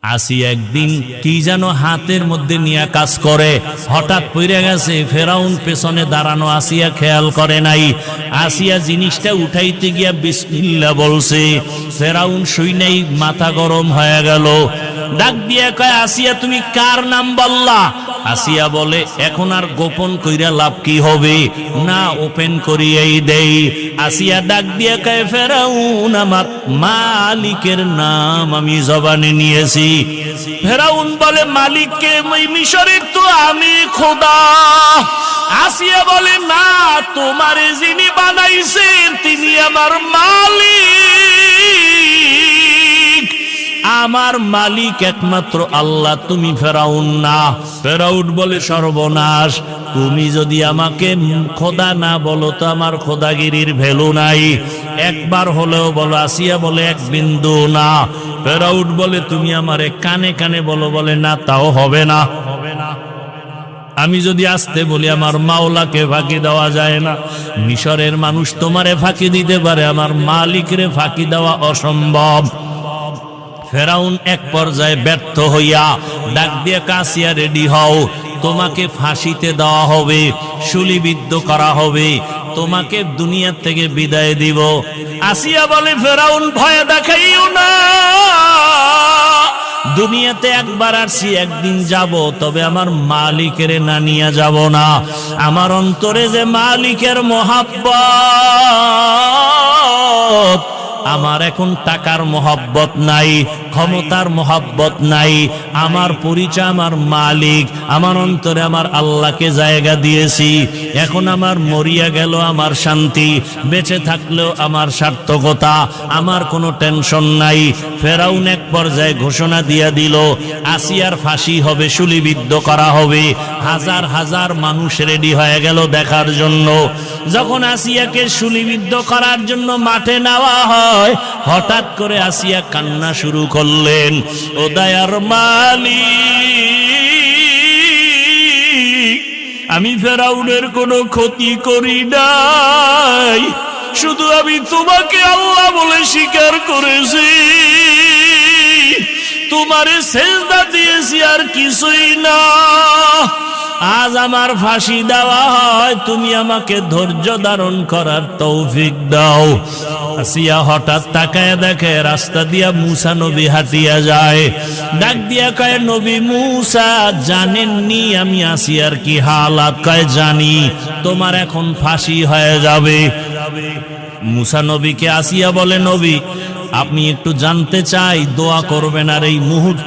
আসিয়া একদিন কি যেন হাতের মধ্যে নিয়ে কাজ করে, হঠাৎ পড়ে গেছে। ফেরাউন পেছনে দাঁড়ানো, আসিয়া খেয়াল করে নাই। আসিয়া জিনিসটা উঠাইতে গিয়া বিসমিল্লাহ বলছে। ফেরাউন শুনেই মাথা গরম হয়ে গেল, ডাক দিয়া কয়, আসিয়া তুমি কার নাম বললা? আসিয়া বলে, এখন আর গোপন কইরা লাভ কি হবে, না ওপেন করিয়াই দেই। আসিয়া ডাক দিয়া কয়, ফেরাউন আমার মালিকের নাম আমি জবানে নিয়েছি। ফেরাউন বলে, মালিককে? মিশরের তো আমি খোদা। আসিয়া বলে, না, তোমারে যিনি বানাইছেন তিনি আমার মালিক। আমার মালিক একমাত্র আল্লাহ, তুমি ফেরাউন না। ফেরাউন বলে, সর্বনাশ, তুমি যদি আমাকে খোদা না বলো তো আমার খোদাগিরির ভ্যালু নাই। একবার হলেও বলো। আসিয়া বলে, এক বিন্দু না। ফেরাউন বলে, তুমি আমারে কানে কানে বলো। বলে, না, তাও হবে না। আমি যদি আসতে বলি আমার মাওলাকে ফাঁকি দেওয়া যায় না। মিশরের মানুষ তোমারে ফাঁকি দিতে পারে, আমার মালিকরে ফাঁকি দেওয়া অসম্ভব। ফেরাউন এক পর্যায়ে ব্যর্থ হইয়া ডাক দিয়ে, আসিয়া রেডি হও, তোমাকে ফাঁসিতে দেওয়া হবে, শুলিবিদ্ধ করা হবে, তোমাকে দুনিয়া থেকে বিদায় দিব। আসিয়া বলে, ফেরাউন ভয় দেখাইও না, দুনিয়াতে একবার আসছি, একদিন যাব, তবে আমার মালিকের না নিয়ে যাব না। আমার অন্তরে যে মালিকের মহব্বত, আমার এখন টাকার মহব্বত নাই, ক্ষমতার মহব্বত নাই। আমার পরিচয় আমার মালিক, আমার অন্তরে আমার আল্লাহকে জায়গা দিয়েছি। এখন আমার মরিয়া গেল আমার শান্তি, বেঁচে থাকলেও আমার সার্থকতা, আমার কোনো টেনশন নাই। ফেরাউন এক পর্যায়ে ঘোষণা দিয়া দিল, আসিয়ার ফাঁসি হবে, শুলিবিদ্ধ করা হবে। হাজার হাজার মানুষ রেডি হয়ে গেল দেখার জন্য। যখন আসিয়াকে শুলিবিদ্ধ করার জন্য মাঠে নেওয়া হয়, হঠাৎ করে আসিয়া কান্না শুরু করলেন, ও দয়ার মালিক, আমি ফেরাউনের কোনো ক্ষতি করি নাই, শুধু আমি তোমাকে আল্লাহ বলে স্বীকার করেছি, তোমারে সেজদা দিয়েছি, আর কিছুই না। আজ আমার ফাঁসি দেওয়া হয়, তুমি আমাকে ধৈর্য ধারণ করার তৌফিক দাও। আসিয়া হঠাৎ তাকায় দেখে রাস্তা দিয়া মুসা নবী হাঁটিয়া যায়। ডাক দিয়া কয়, নবী মুসা, জানেননি আমি আসিয়ার কি হালাত? কয়, জানি, তোমার এখন ফাঁসি হয়ে যাবে। মুসা নবীকে আসিয়া বলে, নবী, আপনি একটু জানতে চাই, দোয়া করবেন, আর এই মুহূর্তে